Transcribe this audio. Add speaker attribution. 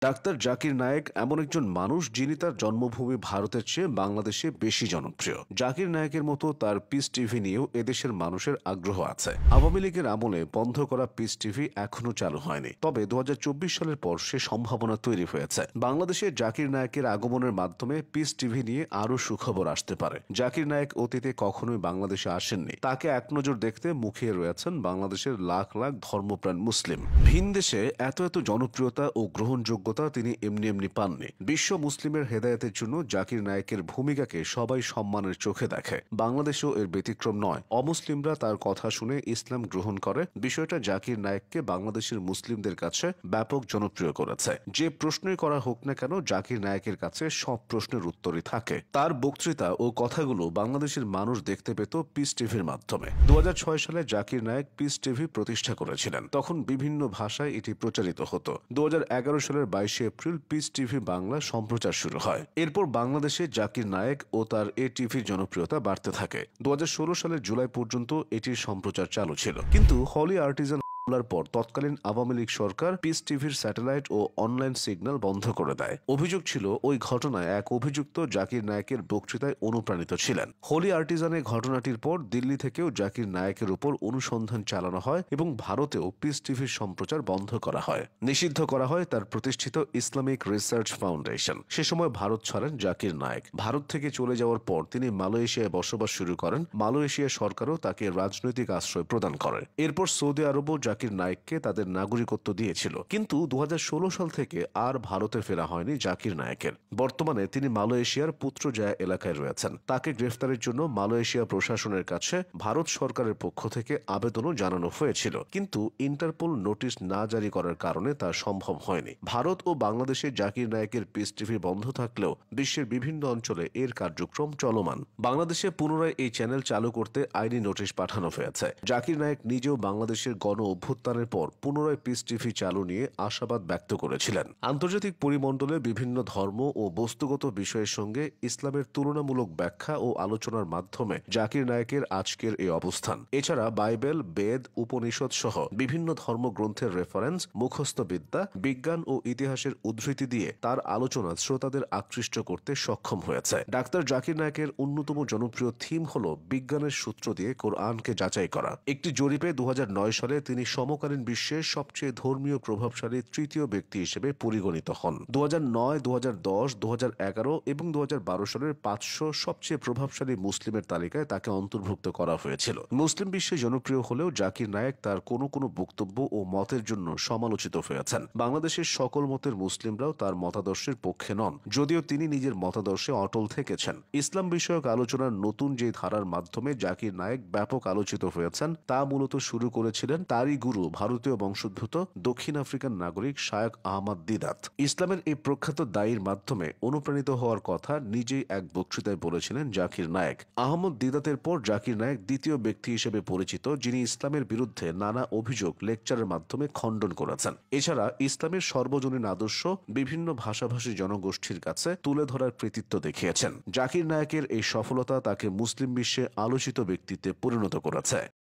Speaker 1: Doctor Zakir Naik এমন একজন মানুষ যিনি তার জন্মভূমি ভারতের চেয়ে বাংলাদেশে বেশি জনপ্রিয়। জাকির নায়েকের মতো তার পিস টিভি নিয়েও এদেশের মানুষের আগ্রহ আছে। আওয়ামী লীগের আমলে বন্ধ করা পিস টিভি এখনো চালু হয়নি, তবে ২০২৪ সালের পর সে সম্ভাবনা তৈরি হয়েছে। বাংলাদেশে জাকির নায়েকের আগমনের মাধ্যমে পিস টিভি নিয়ে আরও সুখবর আসতে পারে। জাকির নায়েক অতীতে কখনোই বাংলাদেশে আসেননি, তাকে এক নজর দেখতে মুখিয়ে রয়েছেন বাংলাদেশের লাখ লাখ ধর্মপ্রাণ মুসলিম। ভিন দেশে এত জনপ্রিয়তা ও গ্রহণযোগ্য তিনি এমনি এমনি পাননি। বিশ্ব মুসলিমের হেদায়েতের জন্য জাকির নায়েকের ভূমিকাকে সবাই সম্মানের চোখে দেখে। বাংলাদেশেও এর ব্যতিক্রম নয়। অমুসলিমরা তার কথা শুনে ইসলাম গ্রহণ করে। বিষয়টা জাকির নায়েককে বাংলাদেশের মুসলিমদের কাছে ব্যাপক জনপ্রিয় করেছে। যে প্রশ্নই করা হোক না কেন, জাকির নায়েকের কাছে সব প্রশ্নের উত্তরই থাকে। তার বক্তৃতা ও কথাগুলো বাংলাদেশের মানুষ দেখতে পেত পিস টিভির মাধ্যমে। ২০০৬ সালে জাকির নায়েক পিস টিভি প্রতিষ্ঠা করেছিলেন। তখন বিভিন্ন ভাষায় এটি প্রচারিত হতো। ২০১১ সালের ২২ এপ্রিল পিস টিভি বাংলা সম্প্রচার শুরু হয়। এরপর বাংলাদেশে জাকির নায়েক ও তার এ টিভির জনপ্রিয়তা বাড়তে থাকে। ২০১৬ সালের জুলাই পর্যন্ত এটির সম্প্রচার চালু ছিল, কিন্তু হলি আর্টিজান পর তৎকালীন আওয়ামী লীগ সরকার পিস টিভির স্যাটেলাইট ও অনলাইন সিগন্যাল বন্ধ করে দেয়। অভিযোগ ছিল ওই ঘটনায় এক অভিযুক্ত জাকির নায়েকের বক্তৃতায় অনুপ্রাণিত ছিলেন। হোলি আর্টিজানের ঘটনাটির পর দিল্লি থেকেও জাকির নায়েকের উপর অনুসন্ধান চালানো হয় এবং ভারতেও পিস টিভির সম্প্রচার বন্ধ করা হয়। নিষিদ্ধ করা হয় তার প্রতিষ্ঠিত ইসলামিক রিসার্চ ফাউন্ডেশন। সে সময় ভারত ছাড়েন জাকির নায়েক। ভারত থেকে চলে যাওয়ার পর তিনি মালয়েশিয়ায় বসবাস শুরু করেন। মালয়েশিয়া সরকারও তাকে রাজনৈতিক আশ্রয় প্রদান করে। এরপর সৌদি আরবও জাকির নায়েককে তাদের নাগরিকত্ব দিয়েছিল, কিন্তু ২০১৬ সাল থেকে আর ভারতে ফেরা হয়নি জাকির নায়েকের। বর্তমানে তিনি মালয়েশিয়ার পুত্রজায়া এলাকায় রয়েছেন। তাকে গ্রেফতারের জন্য মালয়েশিয়া প্রশাসনের কাছে ভারত সরকারের পক্ষ থেকে আবেদনও জানানো হয়েছিল, কিন্তু ইন্টারপোল নোটিশ না জারি করার কারণে তা সম্ভব হয়নি। ভারত ও বাংলাদেশে জাকির নায়েকের পিস টিভি বন্ধ থাকলেও বিশ্বের বিভিন্ন অঞ্চলে এর কার্যক্রম চলমান। বাংলাদেশে পুনরায় এই চ্যানেল চালু করতে আইনি নোটিশ পাঠানো হয়েছে। জাকির নায়েক নিজেও বাংলাদেশের গণ অভ্যুত্থানের পর পুনরায় পিস টিভি চালু নিয়ে আশাবাদ ব্যক্ত করেছিলেন। আন্তর্জাতিক পরিমণ্ডলে বিভিন্ন ধর্ম ও বস্তুগত বিষয়ের সঙ্গে ইসলামের তুলনামূলক ব্যাখ্যা ও আলোচনার মাধ্যমে জাকির নায়েকের আজকের এই অবস্থান। এছাড়া বাইবেল, বেদ, উপনিষদ সহ বিভিন্ন ধর্মগ্রন্থের রেফারেন্স, মুখস্থ বিদ্যা, বিজ্ঞান ও ইতিহাসের উদ্ধৃতি দিয়ে তার আলোচনা শ্রোতাদের আকৃষ্ট করতে সক্ষম হয়েছে। ডাক্তার জাকির নায়েকের অন্যতম জনপ্রিয় থিম হল বিজ্ঞানের সূত্র দিয়ে কোরআনকে যাচাই করা। একটি জরিপে ২০০৯ সালে তিনি সমকালীন বিশ্বের সবচেয়ে ধর্মীয় প্রভাবশালী তৃতীয় ব্যক্তি হিসেবে পরিগণিত হন। ২০০৯, ২০১০, ২০১১ এবং ২০১২ সালের ৫০০ সবচেয়ে প্রভাবশালী মুসলিমের তালিকায় তাকে অন্তর্ভুক্ত করা হয়েছিল। মুসলিম বিশ্বে জনপ্রিয় হলেও জাকির নায়েক তার কোনো বক্তব্য ও মতের জন্য সমালোচিত হয়েছেন। বাংলাদেশের সকল মতের মুসলিমরাও তার মতাদর্শের পক্ষে নন, যদিও তিনি নিজের মতাদর্শে অটল থেকেছেন। ইসলাম বিষয়ক আলোচনার নতুন যে ধারার মাধ্যমে জাকির নায়েক ব্যাপক আলোচিত হয়েছেন, তা মূলত শুরু করেছিলেন তারই গুরু, ভারতীয় বংশোদ্ভূত দক্ষিণ আফ্রিকান নাগরিক শায়খ আহমদ দিদাত। ইসলামের এই প্রখ্যাত দায়ীর মাধ্যমে অনুপ্রাণিত হওয়ার কথা নিজেই এক বক্তৃতায় বলেছিলেন জাকির নায়েক। আহমদ দিদাতের পর জাকির নায়েক দ্বিতীয় ব্যক্তি হিসেবে পরিচিত যিনি ইসলামের বিরুদ্ধে নানা অভিযোগ লেকচারের মাধ্যমে খণ্ডন করেছেন। এছাড়া ইসলামের সর্বজনীন আদর্শ বিভিন্ন ভাষাভাষী জনগোষ্ঠীর কাছে তুলে ধরার কৃতিত্ব দেখিয়েছেন। জাকির নায়েকের এই সফলতা তাকে মুসলিম বিশ্বে আলোচিত ব্যক্তিত্বে পরিণত করেছে।